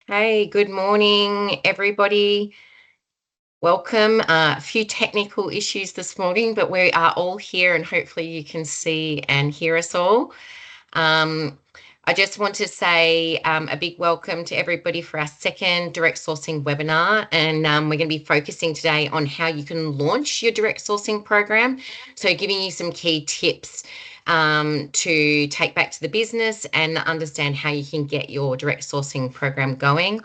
Hey, good morning, everybody. Welcome. A few technical issues this morning, but we are all here and hopefully you can see and hear us all. I just want to say a big welcome to everybody for our second direct sourcing webinar. And we're going to be focusing today on how you can launch your direct sourcing program. So giving you some key tips to take back to the business and understand how you can get your direct sourcing program going.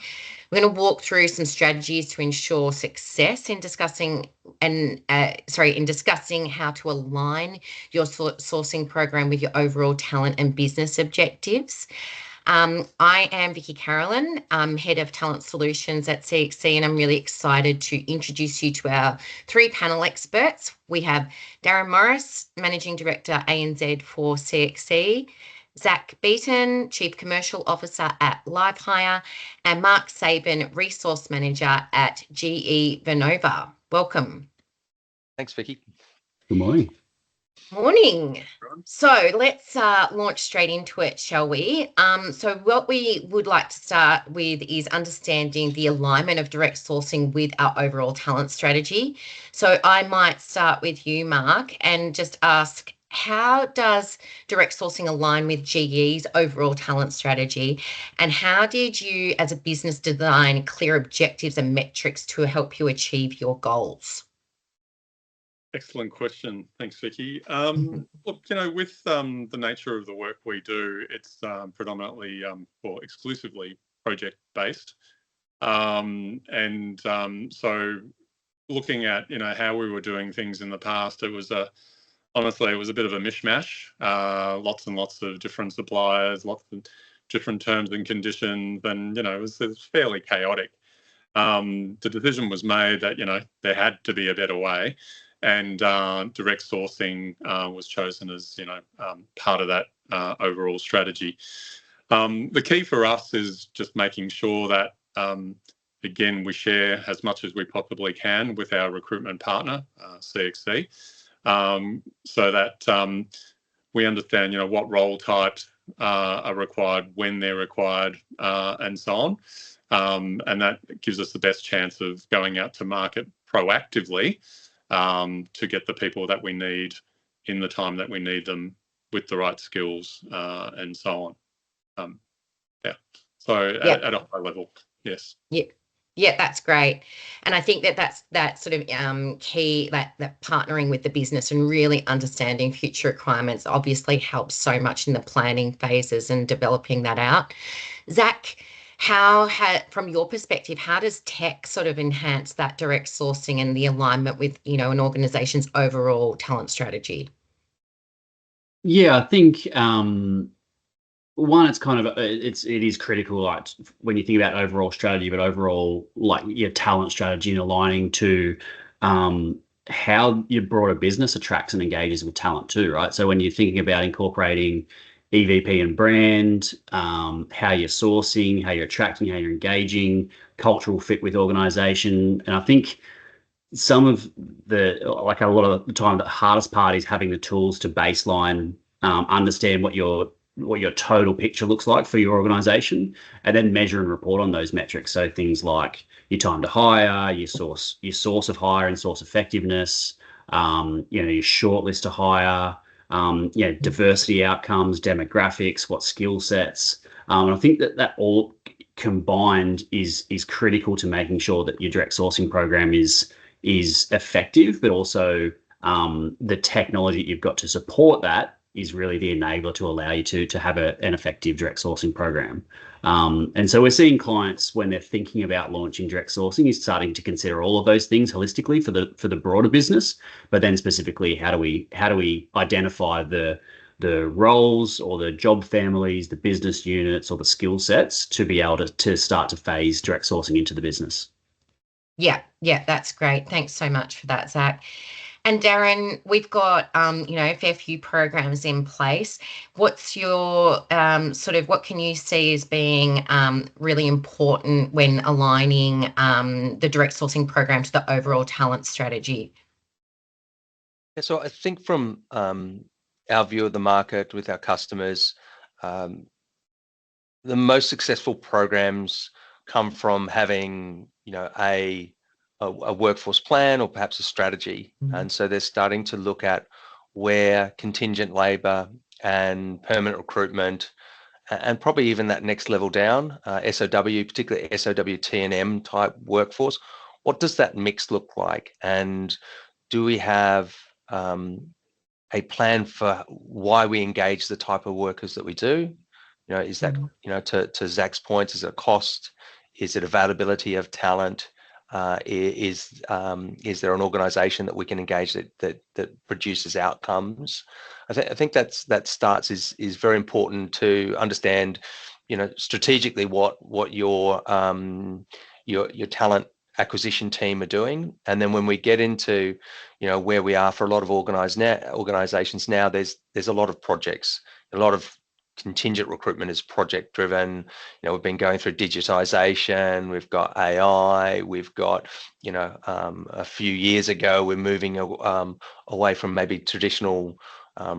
We're going to walk through some strategies to ensure success in discussing how to align your sourcing program with your overall talent and business objectives. I am Vicki Carolan, Head of Talent Solutions at CXC, and I'm really excited to introduce you to our three panel experts. We have Darren Morris, Managing Director ANZ for CXC, Zac Beeten, Chief Commercial Officer at LiveHire, and Mark Saban, Resource Manager at GE Vernova. Welcome. Thanks, Vicki. Good morning. Morning. So let's launch straight into it, shall we? So what we would like to start with is understanding the alignment of direct sourcing with our overall talent strategy. So I might start with you, Mark, and just ask, how does direct sourcing align with GE's overall talent strategy? And how did you as a business design clear objectives and metrics to help you achieve your goals? Excellent question. Thanks, Vicki. Look, with the nature of the work we do, it's predominantly or exclusively project-based. So looking at, how we were doing things in the past, honestly, it was a bit of a mishmash. Lots and lots of different suppliers, lots of different terms and conditions, and, it was fairly chaotic. The decision was made that, there had to be a better way. And direct sourcing was chosen as, part of that overall strategy. The key for us is just making sure that, again, we share as much as we possibly can with our recruitment partner, CXC, so that we understand, what role types are required, when they're required, and so on. And that gives us the best chance of going out to market proactively to get the people that we need in the time that we need them with the right skills and so on. At a high level, yes. Yeah, that's great. And I think that's sort of key, that partnering with the business and really understanding future requirements obviously helps so much in the planning phases and developing that out. Zac, from your perspective, how does tech sort of enhance that direct sourcing and the alignment with, an organization's overall talent strategy? Yeah, I think one, it's kind of it is critical, like when you think about overall strategy, but overall like your talent strategy and aligning to how your broader business attracts and engages with talent too, right? So when you're thinking about incorporating EVP and brand, how you're sourcing, how you're attracting, how you're engaging, cultural fit with organization. And I think a lot of the time, the hardest part is having the tools to baseline, understand what your total picture looks like for your organization, and then measure and report on those metrics. So things like your time to hire, your source of hire and source effectiveness, your shortlist to hire, diversity outcomes, demographics, what skill sets. And I think that all combined is critical to making sure that your direct sourcing program is effective, but also the technology you've got to support that is really the enabler to allow you to have an effective direct sourcing program. And so we're seeing clients, when they're thinking about launching direct sourcing, is starting to consider all of those things holistically for the broader business, but then specifically how do we identify the roles or the job families, the business units or the skill sets to be able to start to phase direct sourcing into the business. Yeah, that's great. Thanks so much for that, Zac. And Darren, we've got, a fair few programs in place. What's your what can you see as being really important when aligning the direct sourcing program to the overall talent strategy? Yeah, so I think from our view of the market with our customers, the most successful programs come from having, a workforce plan or perhaps a strategy. And so they're starting to look at where contingent labour and permanent recruitment, and probably even that next level down, SOW, particularly SOW T&M type workforce, what does that mix look like? And do we have a plan for why we engage the type of workers that we do? Is that, to Zac's point, is it cost? Is it availability of talent? Is there an organisation that we can engage that produces outcomes? I think that starts is very important to understand, strategically what your talent acquisition team are doing. And then when we get into, where we are for a lot of organizations now, there's a lot of projects, a lot of contingent recruitment is project driven. We've been going through digitization, we've got AI, we've got, a few years ago, we're moving away from maybe traditional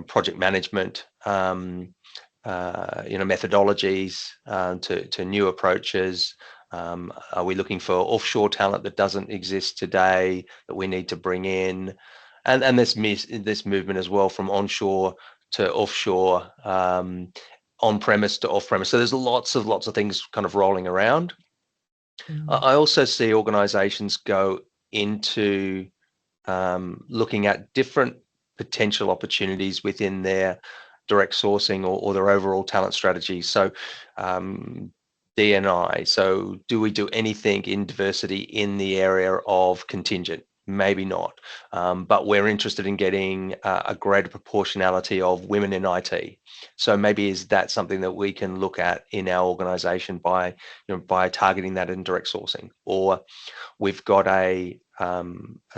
project management methodologies to new approaches. Are we looking for offshore talent that doesn't exist today that we need to bring in? And this movement as well from onshore to offshore, on-premise to off-premise. So there's lots of things kind of rolling around. I also see organizations go into looking at different potential opportunities within their direct sourcing or their overall talent strategy. So D&I. So do we do anything in diversity in the area of contingent? Maybe not, but we're interested in getting a greater proportionality of women in IT. So maybe is that something that we can look at in our organisation by targeting that in direct sourcing? Or we've got a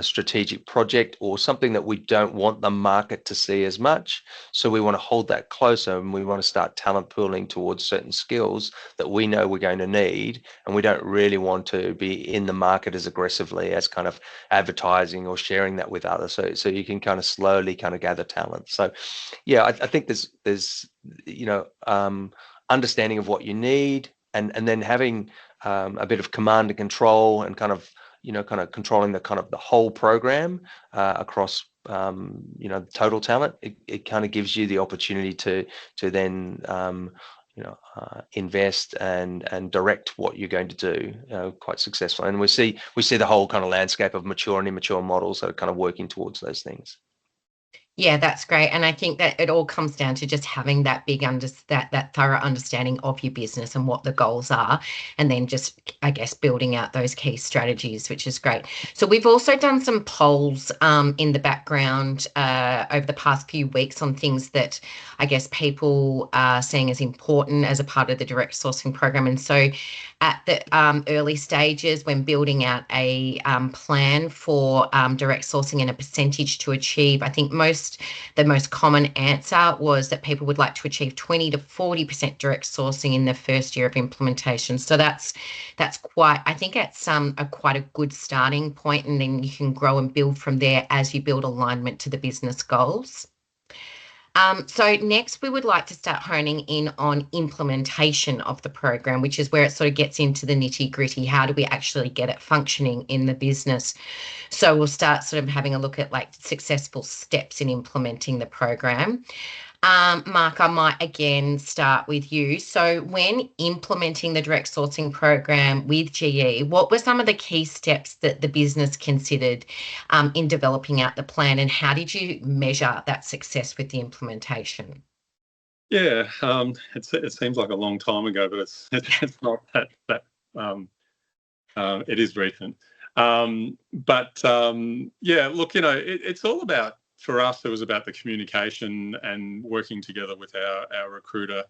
strategic project or something that we don't want the market to see as much. So we want to hold that closer, and we want to start talent pooling towards certain skills that we know we're going to need. And we don't really want to be in the market as aggressively as kind of advertising or sharing that with others. So you can kind of slowly kind of gather talent. So yeah, I think there's understanding of what you need, and then having a bit of command and control, and kind of controlling the whole program across the total talent. It kind of gives you the opportunity to then invest and direct what you're going to do quite successfully. And we see the whole kind of landscape of mature and immature models that are kind of working towards those things. Yeah, that's great. And I think that it all comes down to just having that that thorough understanding of your business and what the goals are, and then just, I guess, building out those key strategies, which is great. So we've also done some polls in the background over the past few weeks on things that I guess people are seeing as important as a part of the direct sourcing program. And so at the early stages, when building out a plan for direct sourcing and a percentage to achieve, I think the most common answer was that people would like to achieve 20 to 40% direct sourcing in the first year of implementation. So that's quite, I think it's quite a good starting point, and then you can grow and build from there as you build alignment to the business goals. So next, we would like to start honing in on implementation of the program, which is where it sort of gets into the nitty gritty. How do we actually get it functioning in the business? So we'll start sort of having a look at like successful steps in implementing the program. Mark, I might again start with you. So when implementing the direct sourcing program with GE, what were some of the key steps that the business considered in developing out the plan, and how did you measure that success with the implementation? Yeah, it seems like a long time ago, but it's not that it is recent. Yeah, look, it's all about, for us, it was about the communication and working together with our recruiter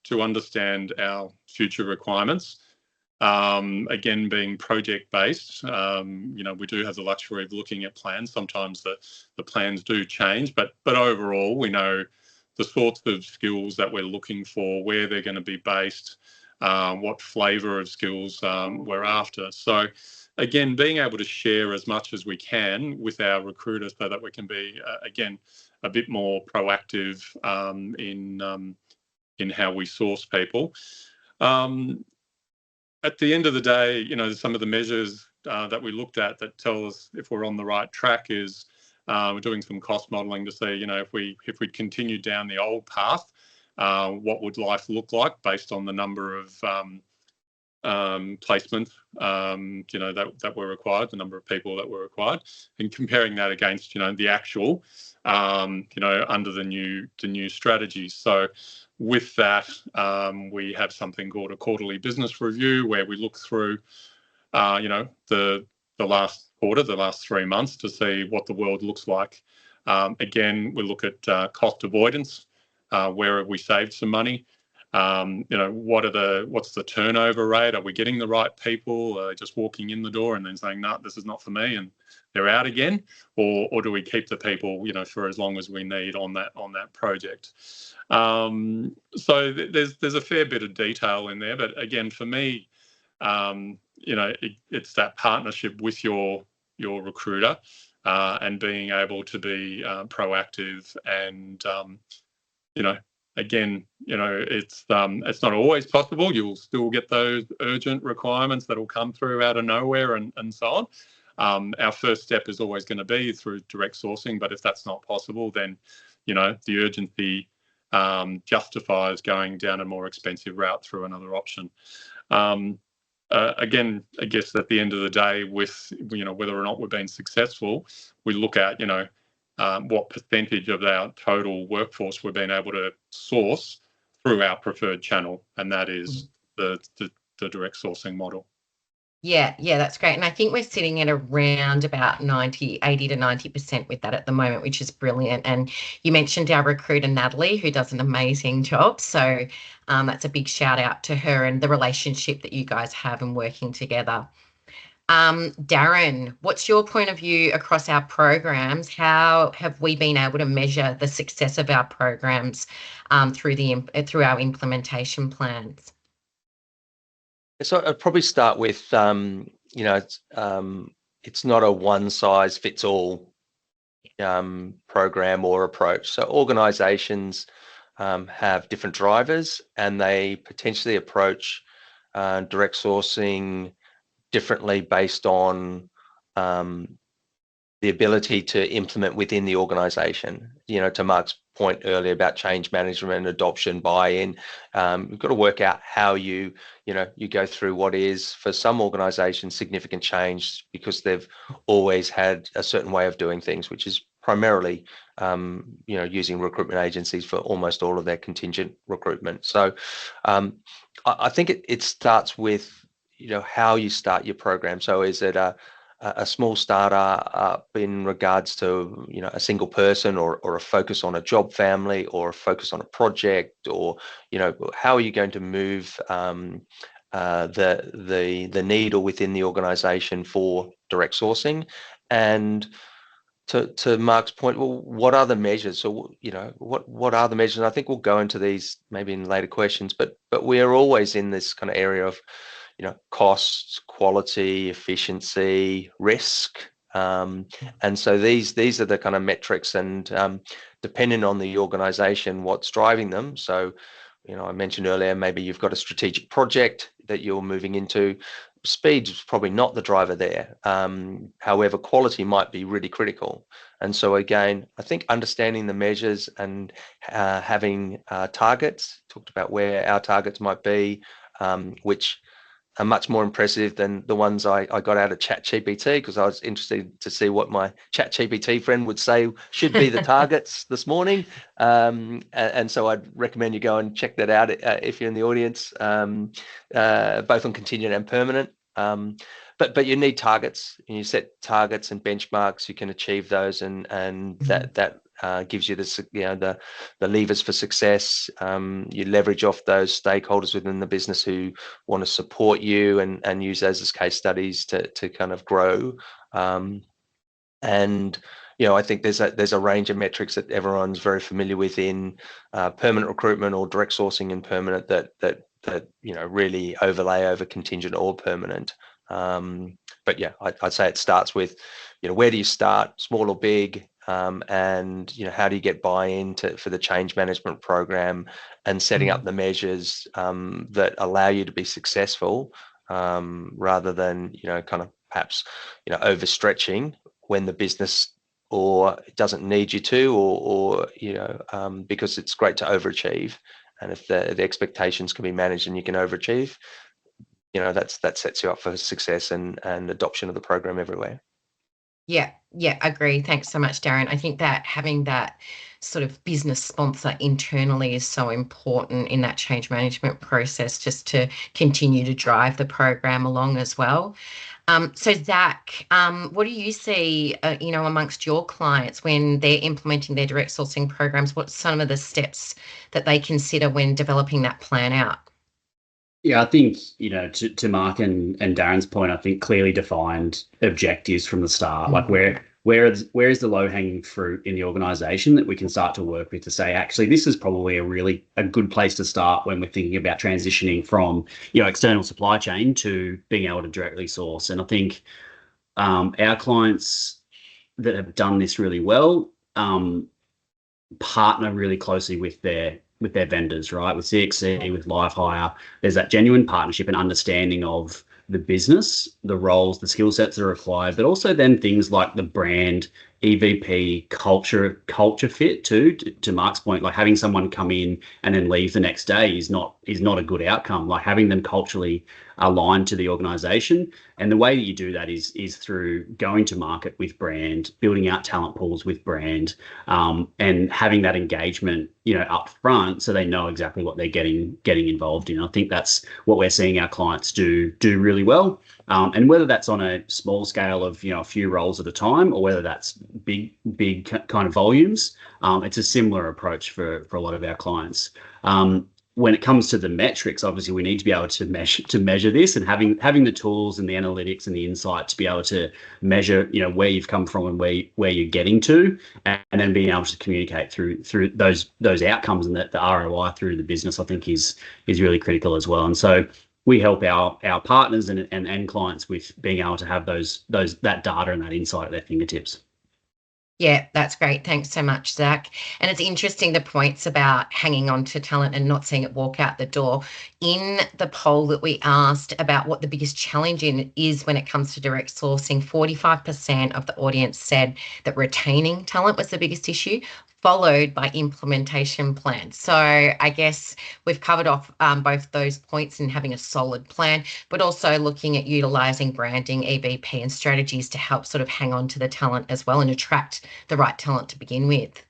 to understand our future requirements. Again, being project-based, we do have the luxury of looking at plans. Sometimes the plans do change, but overall, we know the sorts of skills that we're looking for, where they're going to be based, what flavour of skills we're after. So again, being able to share as much as we can with our recruiters so that we can be, again, a bit more proactive in how we source people. at the end of the day, you know, some of the measures that we looked at that tell us if we're on the right track is we're doing some cost modelling to see, you know, if we'd continued down the old path, what would life look like based on the number of placements, you know, that were required, the number of people that were required, and comparing that against, you know, the actual, you know, under the new strategies. So with that, we have something called a quarterly business review where we look through, you know, the last quarter, the last 3 months to see what the world looks like. Again, we look at cost avoidance, where have we saved some money? You know, what's the turnover rate? Are we getting the right people? Are they just walking in the door and then saying, no, this is not for me, and they're out again? Or do we keep the people, you know, for as long as we need on that project? So there's a fair bit of detail in there, but again, for me, you know, it's that partnership with your recruiter and being able to be proactive and, you know, again, you know, it's not always possible. You'll still get those urgent requirements that will come through out of nowhere and so on. Our first step is always going to be through direct sourcing, but if that's not possible, then, you know, the urgency justifies going down a more expensive route through another option. Again, I guess at the end of the day, with, you know, whether or not we've been successful, we look at, you know, what percentage of our total workforce we've been able to source through our preferred channel, and that is the direct sourcing model. Yeah, that's great. And I think we're sitting at around about 80 to 90% with that at the moment, which is brilliant. And you mentioned our recruiter, Natalie, who does an amazing job. So that's a big shout out to her and the relationship that you guys have and working together. Darren, what's your point of view across our programs? How have we been able to measure the success of our programs through our implementation plans? So I'd probably start with, you know, it's not a one size fits all program or approach. So organisations have different drivers, and they potentially approach direct sourcing differently based on the ability to implement within the organisation. You know, to Mark's point earlier about change management, adoption, buy-in, you've got to work out how you go through what is, for some organisations, significant change because they've always had a certain way of doing things, which is primarily, you know, using recruitment agencies for almost all of their contingent recruitment. So I think it starts with, you know, how you start your program. So is it a small startup in regards to, you know, a single person, or a focus on a job family, or a focus on a project, or, you know, how are you going to move the needle within the organisation for direct sourcing? And to Mark's point, well, what are the measures? So, you know, what are the measures? And I think we'll go into these maybe in later questions, but we are always in this kind of area of, you know, costs, quality, efficiency, risk. And so these are the kind of metrics, and depending on the organisation, what's driving them. So, you know, I mentioned earlier, maybe you've got a strategic project that you're moving into. Speed is probably not the driver there. However, quality might be really critical. And so again, I think understanding the measures and having targets, talked about where our targets might be, which are much more impressive than the ones I got out of ChatGPT, because I was interested to see what my ChatGPT friend would say should be the targets this morning. And so I'd recommend you go and check that out if you're in the audience, both on contingent and permanent. But you need targets, and you set targets and benchmarks. You can achieve those, and that gives you the levers for success. You leverage off those stakeholders within the business who want to support you, and use those as case studies to kind of grow. And you know, I think there's a range of metrics that everyone's very familiar with in permanent recruitment or direct sourcing and permanent that you know, really overlay over contingent or permanent. But yeah, I'd say it starts with, you know, where do you start, small or big, and you know, how do you get buy-in for the change management program, and setting up the measures that allow you to be successful rather than, kind of perhaps, overstretching when the business or it doesn't need you to, or because it's great to overachieve. And if the expectations can be managed and you can overachieve, that sets you up for success and adoption of the program everywhere. Yeah, agree. Thanks so much, Darren. I think that having that sort of business sponsor internally is so important in that change management process, just to continue to drive the program along as well. So Zac, what do you see, amongst your clients when they're implementing their direct sourcing programs? What's some of the steps that they consider when developing that plan out? Yeah, I think, to Mark and Darren's point, I think clearly defined objectives from the start, like where is the low hanging fruit in the organization that we can start to work with to say, actually, this is probably a good place to start when we're thinking about transitioning from, external supply chain to being able to directly source. And I think our clients that have done this really well partner really closely with their vendors, right? With CXC, with Livehire, there's that genuine partnership and understanding of the business, the roles, the skill sets that are required, but also then things like the brand, EVP, culture fit too. To Mark's point, like having someone come in and then leave the next day is not a good outcome. Like having them culturally aligned to the organization, and the way that you do that is through going to market with brand, building out talent pools with brand, and having that engagement, up front, so they know exactly what they're getting involved in. I think that's what we're seeing our clients do really well. And whether that's on a small scale of a few roles at a time, or whether that's big kind of volumes, it's a similar approach for a lot of our clients. When it comes to the metrics, obviously we need to be able to measure this, and having the tools and the analytics and the insight to be able to measure where you've come from and where you're getting to, and then being able to communicate through those outcomes and the ROI through the business, I think is really critical as well. And so we help our partners and clients with being able to have that data and that insight at their fingertips. Yeah, that's great. Thanks so much, Zac. And it's interesting, the points about hanging on to talent and not seeing it walk out the door. In the poll that we asked about what the biggest challenge is when it comes to direct sourcing, 45% of the audience said that retaining talent was the biggest issue, followed by implementation plans. So I guess we've covered off both those points in having a solid plan, but also looking at utilising branding, EVP and strategies to help sort of hang on to the talent as well and attract the right talent to begin with.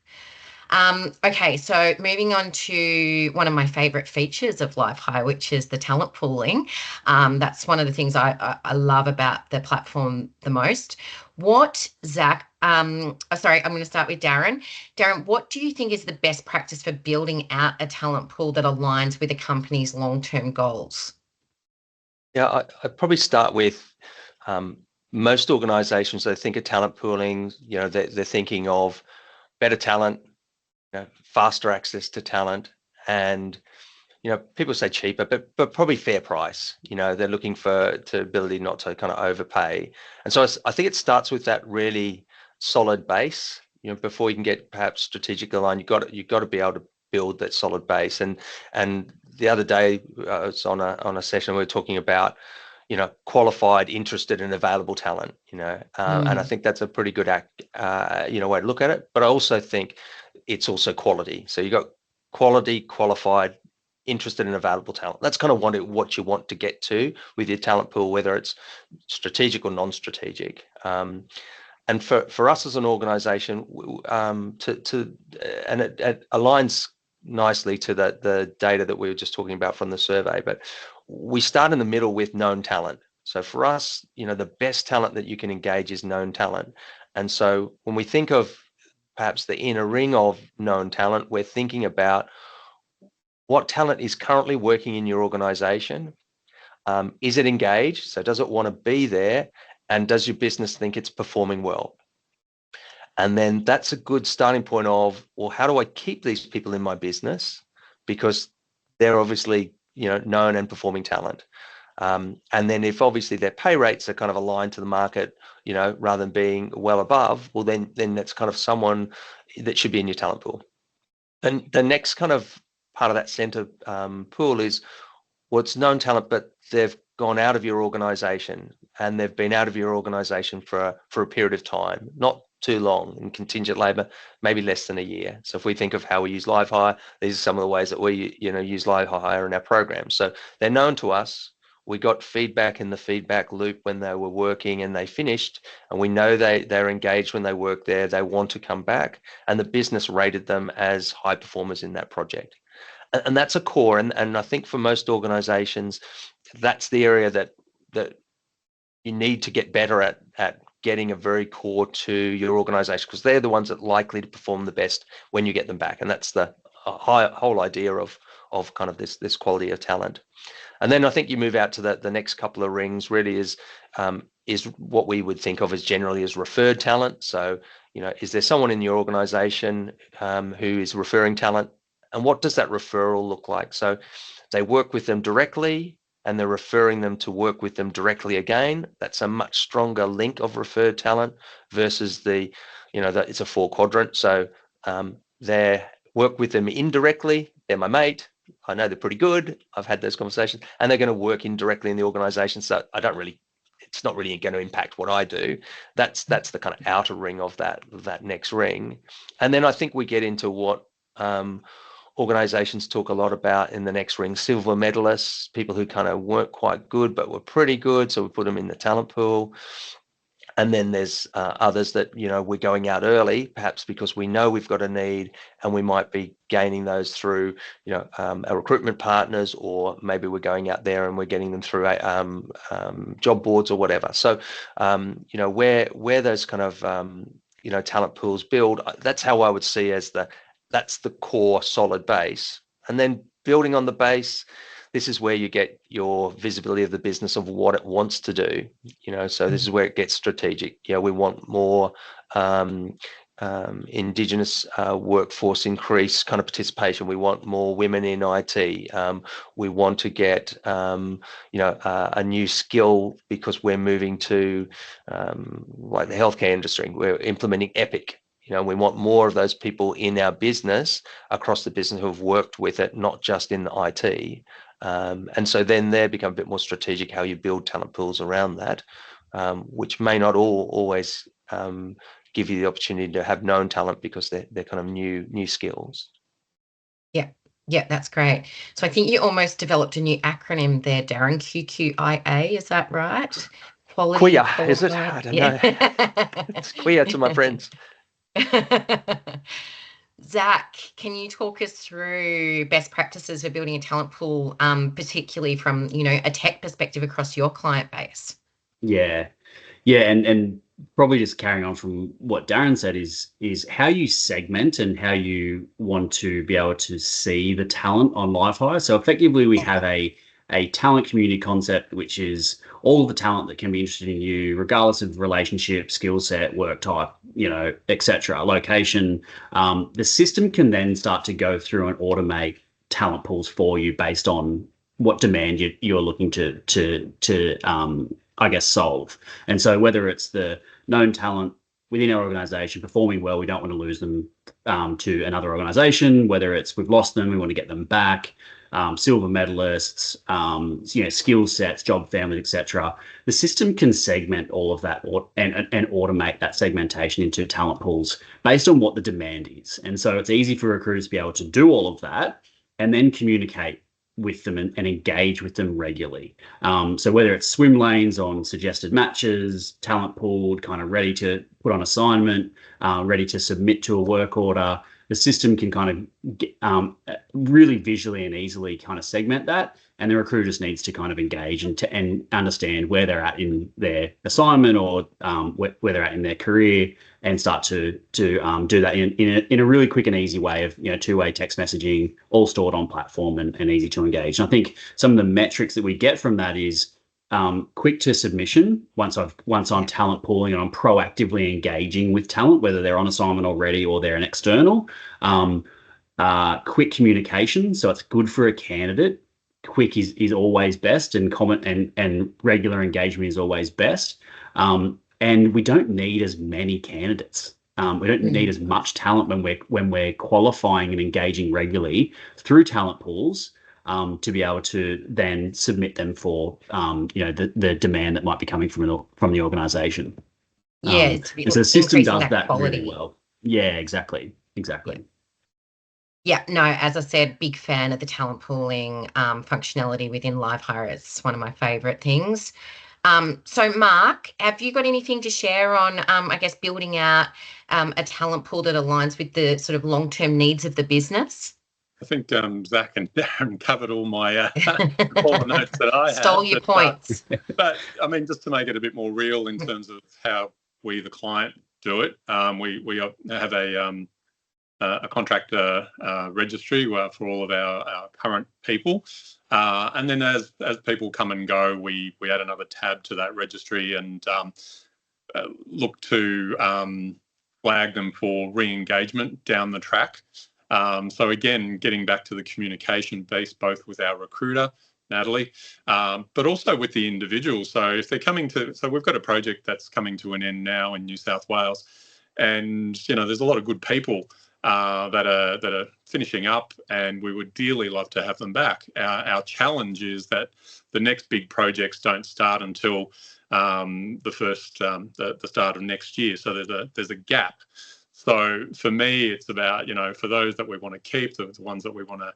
Okay, so moving on to one of my favourite features of Livehire, which is the talent pooling. That's one of the things I love about the platform the most. Zac, sorry, I'm going to start with Darren. Darren, what do you think is the best practice for building out a talent pool that aligns with a company's long-term goals? Yeah, I'd probably start with most organizations, they think of talent pooling, they're thinking of better talent, faster access to talent, and people say cheaper, but probably fair price. They're looking for ability not to kind of overpay. And so I think it starts with that really solid base. Before you can get perhaps strategic aligned, you've got to be able to build that solid base. And the other day I was on a session, we were talking about qualified, interested, and available talent. And I think that's a pretty good way to look at it. But I also think it's also quality. So you got quality, qualified, interested, and available talent. That's kind of what you want to get to with your talent pool, whether it's strategic or non-strategic. And for us as an organization, and it aligns nicely to the data that we were just talking about from the survey, but we start in the middle with known talent. So for us, the best talent that you can engage is known talent. And so when we think of perhaps the inner ring of known talent, we're thinking about what talent is currently working in your organization. Is it engaged? So does it want to be there? And does your business think it's performing well? And then that's a good starting point of, well, how do I keep these people in my business? Because they're obviously, known and performing talent. And then if obviously their pay rates are kind of aligned to the market, rather than being well above, well, then that's kind of someone that should be in your talent pool. And the next kind of part of that center pool is, well, it's known talent, but they've gone out of your organization, and they've been out of your organization for a period of time, not too long. In contingent labor, maybe less than a year. So if we think of how we use live hire, these are some of the ways that we use live hire in our program. So they're known to us. We got feedback in the feedback loop when they were working and they finished, and we know they're engaged when they work there. They want to come back, and the business rated them as high performers in that project. And that's a core. And I think for most organizations, that's the area that you need to get better at getting a very core to your organization, because they're the ones that are likely to perform the best when you get them back. And that's the whole idea of kind of this quality of talent. And then I think you move out to the next couple of rings. Really is what we would think of as generally as referred talent. So, is there someone in your organization who is referring talent, and what does that referral look like? So they work with them directly, and they're referring them to work with them directly again. That's a much stronger link of referred talent versus it's a 4-quadrant. So they work with them indirectly. They're my mate. I know they're pretty good. I've had those conversations, and they're going to work indirectly in the organization. So it's not really going to impact what I do. That's the kind of outer ring of that next ring. And then I think we get into what organizations talk a lot about in the next ring: silver medalists, people who kind of weren't quite good but were pretty good, so we put them in the talent pool. And then there's others that we're going out early, perhaps because we know we've got a need, and we might be gaining those through our recruitment partners, or maybe we're going out there and we're getting them through job boards or whatever. So where those kind of talent pools build, that's how I would see that's the core solid base. And then building on the base, this is where you get your visibility of the business of what it wants to do. So this is where it gets strategic. We want more Indigenous workforce increase kind of participation. We want more women in IT. We want to get a new skill because we're moving to like the healthcare industry. We're implementing Epic. We want more of those people in our business, across the business, who have worked with it, not just in the IT. And so then they become a bit more strategic how you build talent pools around that, which may not always give you the opportunity to have known talent because they're kind of new skills. Yeah, that's great. So I think you almost developed a new acronym there, Darren. QQIA, is that right? Quality. Queer, is it? I don't know. It's queer to my friends. Zac, can you talk us through best practices for building a talent pool, particularly from a tech perspective across your client base? Yeah, and probably just carrying on from what Darren said is how you segment and how you want to be able to see the talent on Livehire. So effectively, we have a talent community concept, which is all of the talent that can be interested in you, regardless of relationship, skill set, work type, etc., location. The system can then start to go through and automate talent pools for you based on what demand you're looking to I guess solve. And so whether it's the known talent within our organization performing well, we don't want to lose them to another organization, whether it's we've lost them, we want to get them back, silver medalists, skill sets, job families, etc. The system can segment all of that and automate that segmentation into talent pools based on what the demand is. And so it's easy for recruiters to be able to do all of that and then communicate with them and engage with them regularly. So whether it's swim lanes on suggested matches, talent pooled, kind of ready to put on assignment, ready to submit to a work order, the system can kind of get, really visually and easily kind of segment that. And the recruiter just needs to kind of engage and understand where they're at in their assignment or where they're at in their career, and start to do that in a really quick and easy way of two-way text messaging, all stored on platform and easy to engage. And I think some of the metrics that we get from that is quick to submission. Once I'm talent pooling and I'm proactively engaging with talent, whether they're on assignment already or they're an external. Quick communication, so it's good for a candidate. Quick is always best, and comment and regular engagement is always best. And we don't need as many candidates. We don't need as much talent when we're qualifying and engaging regularly through talent pools. to be able to then submit them for the demand that might be coming from the organisation. Yeah, and so the system increasing does that quality really well. Yeah, exactly. Yeah, no, as I said, big fan of the talent pooling functionality within LiveHire. It's one of my favourite things. So Mark, have you got anything to share on, I guess, building out a talent pool that aligns with the sort of long-term needs of the business? I think Zac and Darren covered all my all the notes that I had. Stole your points. But I mean, just to make it a bit more real in terms of how we, the client, do it, we have a contractor registry for all of our current people, and then as people come and go, we add another tab to that registry and look to flag them for re-engagement down the track. So again, getting back to the communication piece, both with our recruiter, Natalie, but also with the individual. So if they're coming to, so we've got a project that's coming to an end now in New South Wales, and there's a lot of good people that are finishing up, and we would dearly love to have them back. Our challenge is that the next big projects don't start until the start of next year. So there's a gap. So for me, it's about, for those that we want to keep, the ones that we want to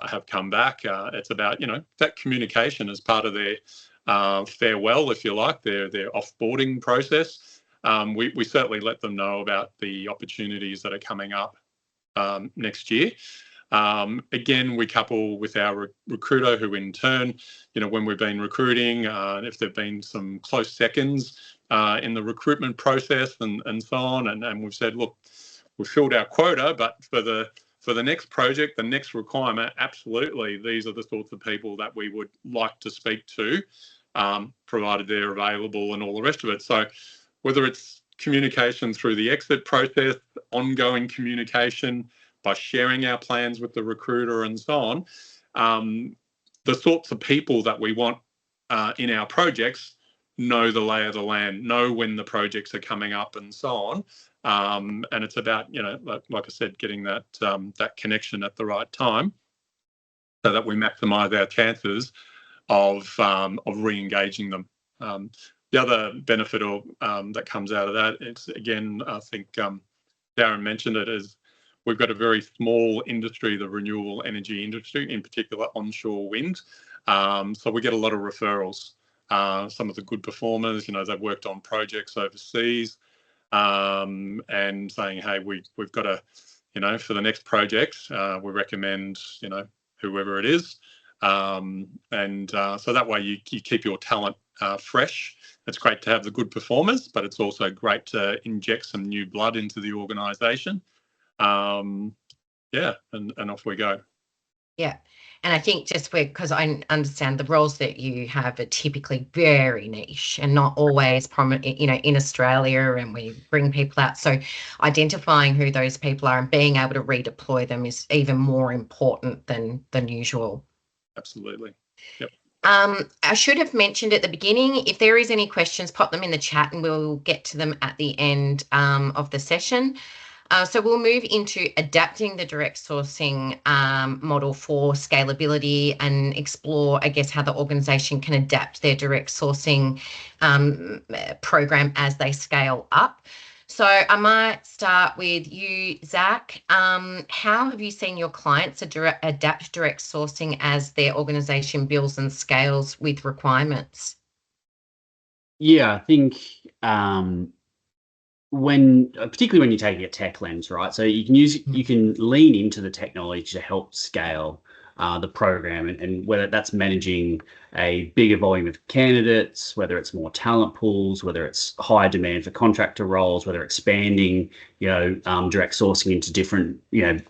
have come back, it's about, that communication as part of their farewell, if you like, their offboarding process. We certainly let them know about the opportunities that are coming up next year. Again, we couple with our recruiter, who in turn, when we've been recruiting, if there've been some close seconds in the recruitment process and so on, and we've said, look, we've filled our quota, but for the next project, the next requirement, absolutely, these are the sorts of people that we would like to speak to, provided they're available and all the rest of it. So whether it's communication through the exit process, ongoing communication by sharing our plans with the recruiter and so on, the sorts of people that we want in our projects know the lay of the land, know when the projects are coming up and so on. And it's about, like I said, getting that connection at the right time so that we maximise our chances of re-engaging them. The other benefit that comes out of that, it's again, I think Darren mentioned it, is we've got a very small industry, the renewable energy industry, in particular onshore wind. So we get a lot of referrals. Some of the good performers, they've worked on projects overseas, and saying, hey, we've got for the next project, we recommend, whoever it is. So that way you keep your talent fresh. It's great to have the good performers, but it's also great to inject some new blood into the organisation. And off we go. Yeah. And I think just because I understand the roles that you have are typically very niche and not always prominent, in Australia, and we bring people out. So identifying who those people are and being able to redeploy them is even more important than usual. Absolutely. Yep. I should have mentioned at the beginning, if there is any questions, pop them in the chat and we'll get to them at the end of the session. So we'll move into adapting the direct sourcing model for scalability and explore, I guess, how the organisation can adapt their direct sourcing program as they scale up. So I might start with you, Zac. How have you seen your clients adapt direct sourcing as their organisation builds and scales with requirements? Yeah, I think particularly when you're taking a tech lens, right? So you can lean into the technology to help scale the program, and whether that's managing a bigger volume of candidates, whether it's more talent pools, whether it's higher demand for contractor roles, whether expanding, direct sourcing into different,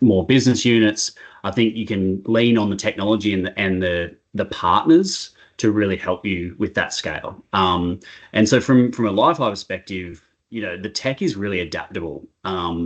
more business units. I think you can lean on the technology and the partners to really help you with that scale. And so from a LiveHire perspective, the tech is really adaptable.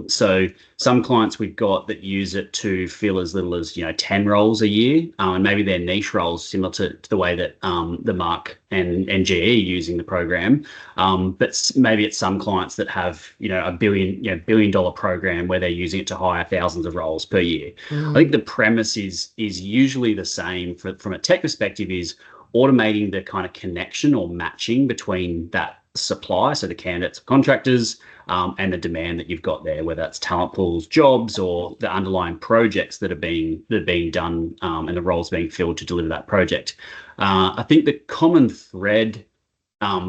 So some clients we've got that use it to fill as little as 10 roles a year, and maybe they're niche roles similar to the way that the Mark and GE are using the program. But maybe it's some clients that have a billion dollar program where they're using it to hire thousands of roles per year. I think the premise is usually the same from a tech perspective, is automating the kind of connection or matching between that supply, so the candidates, contractors, and the demand that you've got there, whether that's talent pools, jobs, or the underlying projects that are being done, and the roles being filled to deliver that project. I think the common thread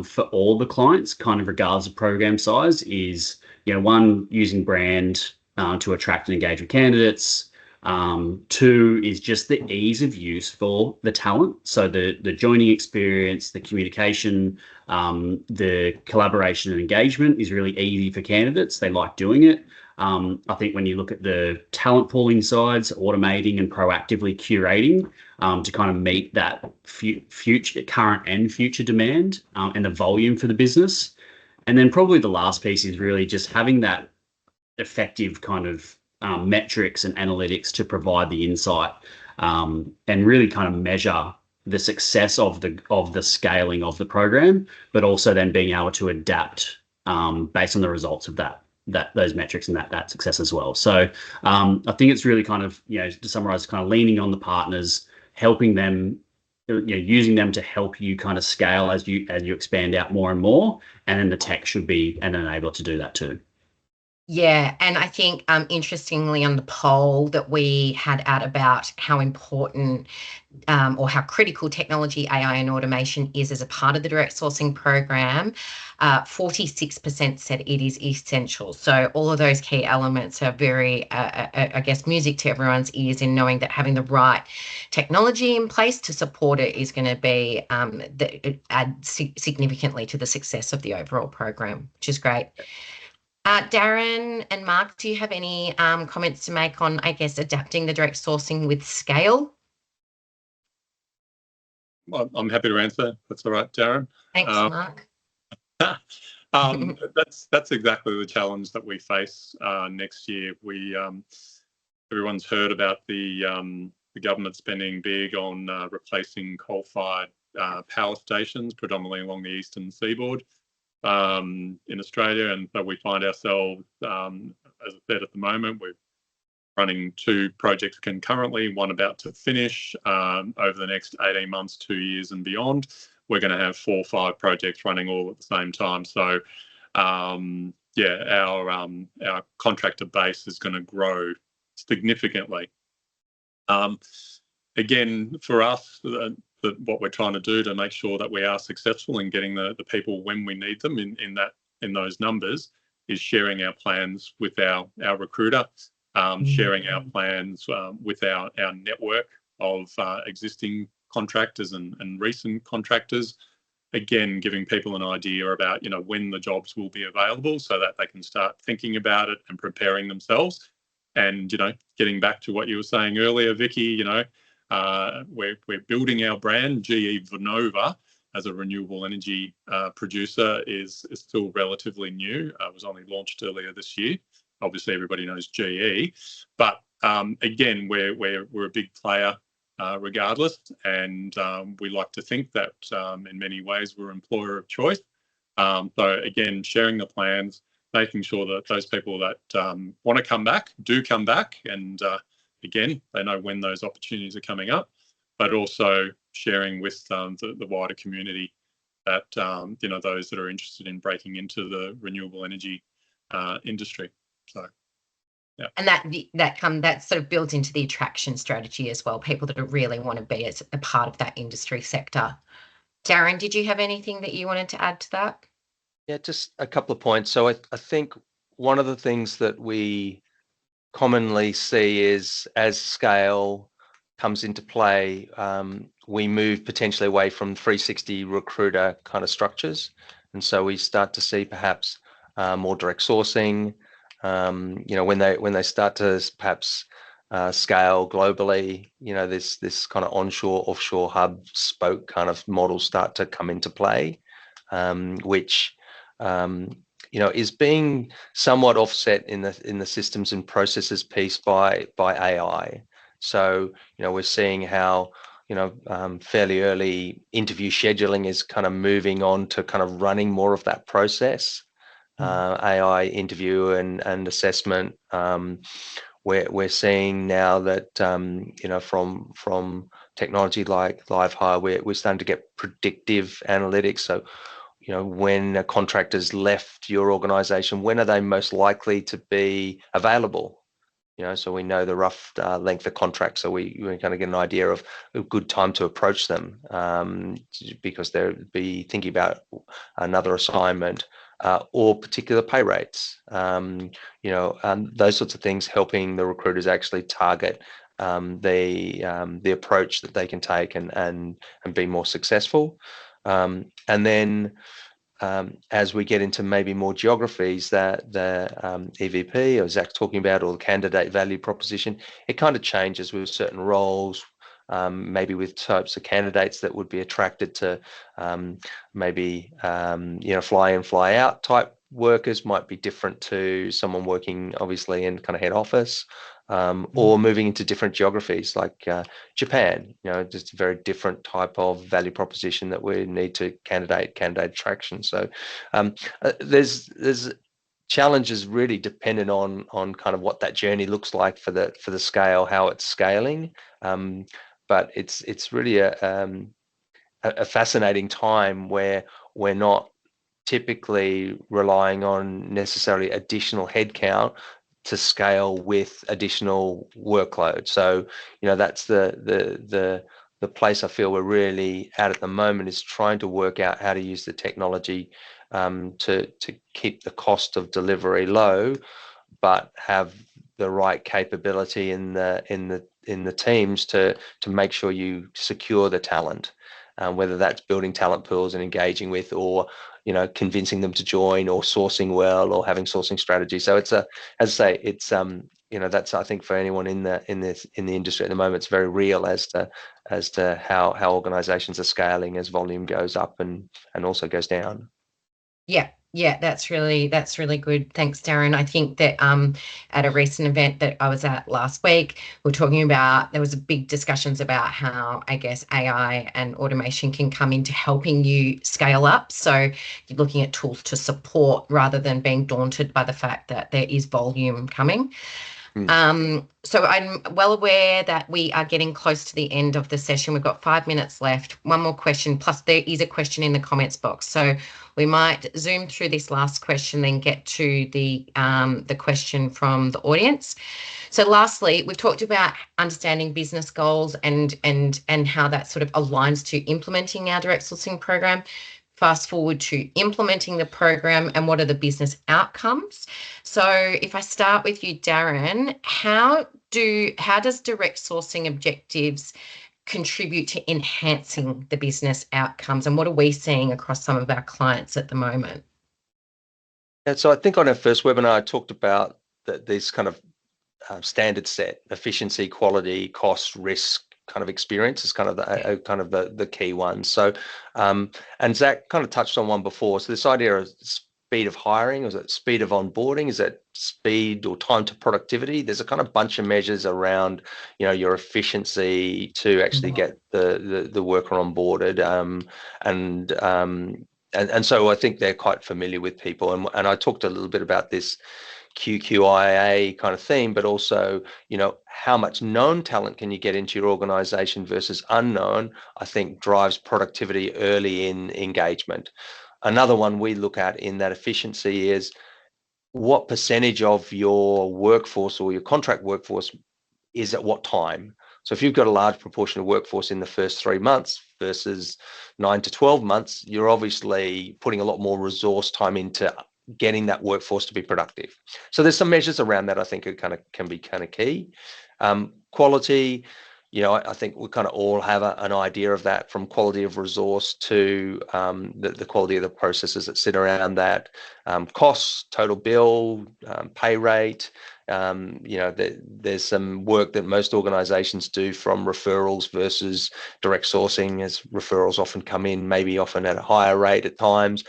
for all the clients, kind of regardless of program size, is one, using brand to attract and engage with candidates. Two is just the ease of use for the talent. So the joining experience, the communication, the collaboration and engagement is really easy for candidates. They like doing it. I think when you look at the talent pooling sides, automating and proactively curating to kind of meet that current and future demand and the volume for the business. And then probably the last piece is really just having that effective kind of metrics and analytics to provide the insight and really kind of measure the success of the scaling of the program, but also then being able to adapt based on the results of those metrics and that success as well. So I think it's really kind of, to summarize, kind of leaning on the partners, helping them, using them to help you kind of scale as you expand out more and more, and then the tech should be an enabler to do that too. Yeah, and I think interestingly, on the poll that we had out about how important or how critical technology, AI and automation is as a part of the direct sourcing program, 46% said it is essential. So all of those key elements are very, I guess, music to everyone's ears in knowing that having the right technology in place to support it is going to be add significantly to the success of the overall program, which is great. Darren and Mark, do you have any comments to make on, I guess, adapting the direct sourcing with scale? Well, I'm happy to answer. That's all right, Darren. Thanks, Mark. That's exactly the challenge that we face next year. Everyone's heard about the government spending big on replacing coal-fired power stations, predominantly along the eastern seaboard in Australia, and so we find ourselves, as I said, at the moment, we're running 2 projects concurrently, one about to finish over the next 18 months, 2 years and beyond. We're going to have 4 or 5 projects running all at the same time. So yeah, our contractor base is going to grow significantly. Again, for us, what we're trying to do to make sure that we are successful in getting the people when we need them in those numbers is sharing our plans with our recruiter, sharing our plans with our network of existing contractors and recent contractors. Again, giving people an idea about when the jobs will be available, so that they can start thinking about it and preparing themselves. And getting back to what you were saying earlier, Vicki, we're building our brand. GE Vernova as a renewable energy producer is still relatively new. It was only launched earlier this year. Obviously, everybody knows GE, but again, we're a big player regardless, and we like to think that in many ways we're employer of choice. So again, sharing the plans, making sure that those people that want to come back do come back, and again, they know when those opportunities are coming up, but also sharing with the wider community that those that are interested in breaking into the renewable energy industry. So yeah, and that's sort of built into the attraction strategy as well. People that really want to be as a part of that industry sector. Darren, did you have anything that you wanted to add to that? Yeah, just a couple of points. So I think one of the things that we commonly see is as scale comes into play, we move potentially away from 360 recruiter kind of structures. And so we start to see perhaps more direct sourcing, when they start to perhaps scale globally, this kind of onshore, offshore hub spoke kind of models start to come into play, which is being somewhat offset in the systems and processes piece by AI. So, we're seeing how, fairly early interview scheduling is kind of moving on to kind of running more of that process, AI interview and assessment. We're seeing now that, from technology like live hire, we're starting to get predictive analytics. So, when a contractor's left your organization, when are they most likely to be available? So we know the rough length of contract, so we kind of get an idea of a good time to approach them, because they'll be thinking about another assignment, or particular pay rates. Those sorts of things, helping the recruiters actually target the approach that they can take and be more successful. And then, as we get into maybe more geographies, that the EVP or Zac talking about, or the candidate value proposition, it kind of changes with certain roles, maybe with types of candidates that would be attracted to maybe fly in, fly out type workers might be different to someone working obviously in kind of head office, or moving into different geographies like Japan, just a very different type of value proposition that we need to candidate attraction. So there's challenges really dependent on kind of what that journey looks like for the scale, how it's scaling. But it's really a fascinating time where we're not typically relying on necessarily additional headcount to scale with additional workload. So, that's the place I feel we're really at the moment, is trying to work out how to use the technology to keep the cost of delivery low, but have the right capability in the teams to make sure you secure the talent, whether that's building talent pools and engaging with, or convincing them to join, or sourcing well, or having sourcing strategy. So it's as I say, it's that's, I think, for anyone in the industry at the moment, it's very real as to how organizations are scaling as volume goes up and also goes down. Yeah, that's really good. Thanks, Darren. I think that at a recent event that I was at last week, we were talking about, there was big discussions about how, I guess, AI and automation can come into helping you scale up. So you're looking at tools to support rather than being daunted by the fact that there is volume coming. So I'm well aware that we are getting close to the end of the session. We've got 5 minutes left. One more question, plus there is a question in the comments box. So we might zoom through this last question, then get to the question from the audience. So lastly, we've talked about understanding business goals and how that sort of aligns to implementing our direct sourcing program. Fast forward to implementing the program, and what are the business outcomes? So if I start with you, Darren, how does direct sourcing objectives contribute to enhancing the business outcomes, and what are we seeing across some of our clients at the moment? And so I think on our first webinar, I talked about these kind of standard set: efficiency, quality, cost, risk kind of experience is kind of the key ones. So, and Zac kind of touched on one before. So this idea of speed of hiring, is it speed of onboarding? Is it speed or time to productivity? There's a kind of bunch of measures around, your efficiency to actually get the worker onboarded, and so I think they're quite familiar with people. And I talked a little bit about this QQIA kind of theme, but also, how much known talent can you get into your organization versus unknown, I think drives productivity early in engagement. Another one we look at in that efficiency is what percentage of your workforce or your contract workforce is at what time. So if you've got a large proportion of workforce in the first 3 months versus 9 to 12 months, you're obviously putting a lot more resource time into getting that workforce to be productive. So there's some measures around that I think can be key. Quality, I think we kind of all have an idea of that, from quality of resource to the quality of the processes that sit around that, costs, total bill, pay rate. There's some work that most organizations do from referrals versus direct sourcing, as referrals often come in, maybe often at a higher rate at times.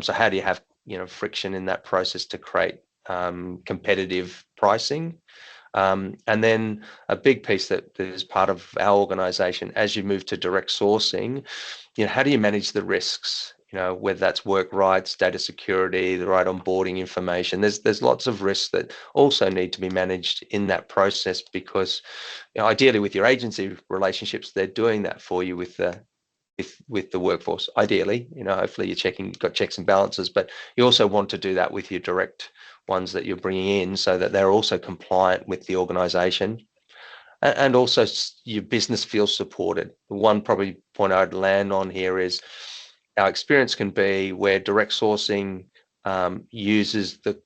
So how do you have friction in that process to create competitive pricing. And then a big piece that is part of our organization, as you move to direct sourcing, how do you manage the risks? Whether that's work rights, data security, the right onboarding information. There's lots of risks that also need to be managed in that process, because ideally with your agency relationships, they're doing that for you with the workforce. Ideally, hopefully you've got checks and balances, but you also want to do that with your direct ones that you're bringing in, so that they're also compliant with the organization, and also your business feels supported. The one probably point I'd land on here is our experience can be where direct sourcing uses the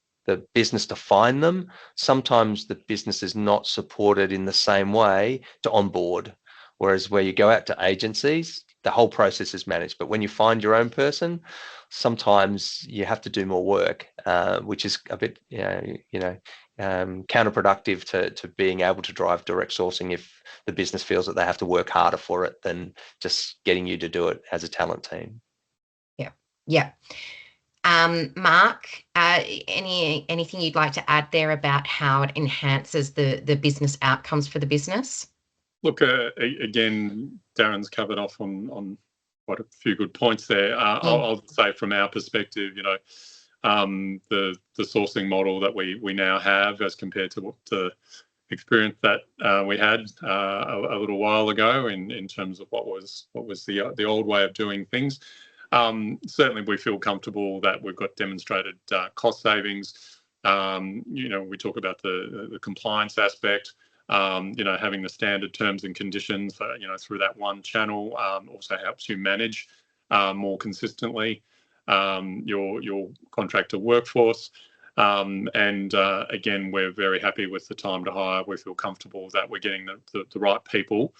business to find them. Sometimes the business is not supported in the same way to onboard, whereas where you go out to agencies, the whole process is managed. But when you find your own person, sometimes you have to do more work, which is a bit counterproductive to being able to drive direct sourcing if the business feels that they have to work harder for it than just getting you to do it as a talent team. Yeah. Mark, anything you'd like to add there about how it enhances the business outcomes for the business? Look, again, Darren's covered off on quite a few good points there. I'll say from our perspective, the sourcing model that we now have, as compared to the experience that we had a little while ago in terms of what was the old way of doing things. Certainly, we feel comfortable that we've got demonstrated cost savings. We talk about the compliance aspect. Having the standard terms and conditions, through that one channel also helps you manage more consistently your contractor workforce. And again, we're very happy with the time to hire. We feel comfortable that we're getting the right people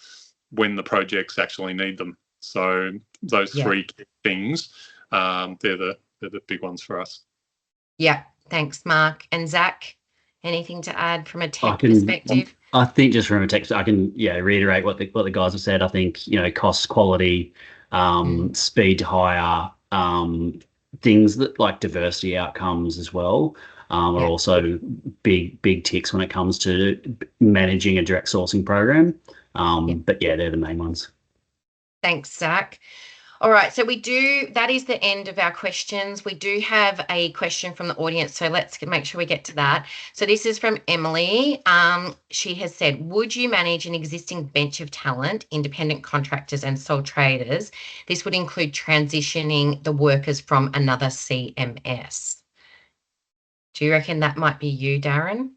when the projects actually need them. So those three things, they're the big ones for us. Yeah, thanks, Mark. And Zac, anything to add from a tech perspective? I think just from a tech, I can reiterate what the guys have said. I think cost, quality, speed to hire, things that like diversity outcomes as well are also big ticks when it comes to managing a direct sourcing program. But they're the main ones. Thanks, Zac. All right, so that is the end of our questions. We do have a question from the audience, so let's make sure we get to that. So this is from Emily. She has said, would you manage an existing bench of talent, independent contractors and sole traders? This would include transitioning the workers from another CMS. Do you reckon that might be you, Darren?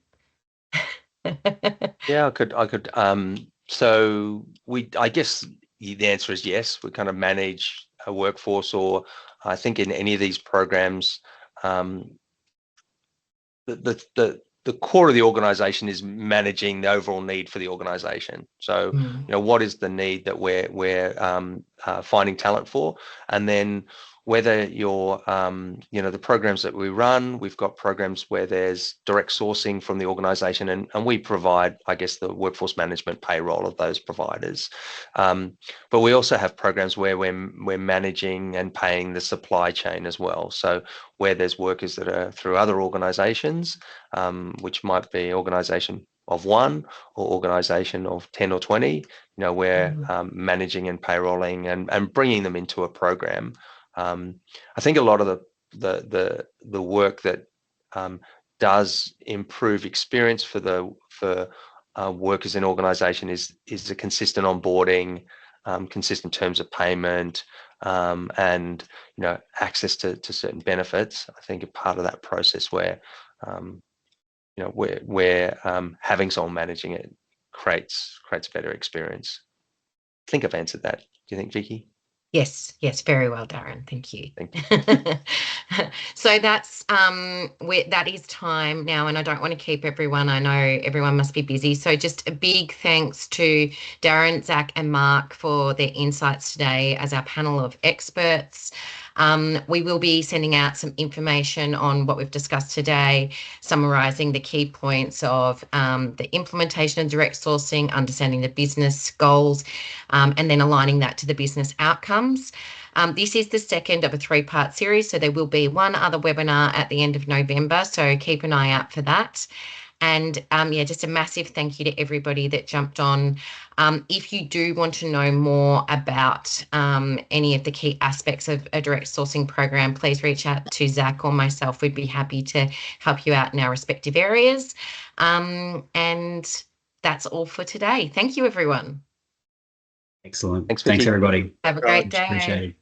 Yeah, I could. So I guess the answer is yes. We kind of manage a workforce, or I think in any of these programs, the core of the organization is managing the overall need for the organization. So, what is the need that we're finding talent for? And then whether you're, the programs that we run, we've got programs where there's direct sourcing from the organization, and we provide, I guess, the workforce management payroll of those providers. But we also have programs where we're managing and paying the supply chain as well. So where there's workers that are through other organizations, which might be organization of one or organization of 10 or 20, we're managing and payrolling and bringing them into a program. I think a lot of the work that does improve experience for workers in organisation is a consistent onboarding, consistent terms of payment, and access to certain benefits. I think a part of that process where having someone managing it creates a better experience. I think I've answered that. Do you think, Vicki? Yes, very well, Darren. Thank you. Thank you. So that is time now, and I don't want to keep everyone. I know everyone must be busy. So just a big thanks to Darren, Zac, and Mark for their insights today as our panel of experts. We will be sending out some information on what we've discussed today, summarising the key points of the implementation of direct sourcing, understanding the business goals, and then aligning that to the business outcomes. This is the second of a 3-part series, so there will be one other webinar at the end of November, so keep an eye out for that. And yeah, just a massive thank you to everybody that jumped on. If you do want to know more about any of the key aspects of a direct sourcing program, please reach out to Zac or myself. We'd be happy to help you out in our respective areas. And that's all for today. Thank you, everyone. Excellent. Thanks, Thanks Vicki. everybody. Have a great Right. day. Appreciate it.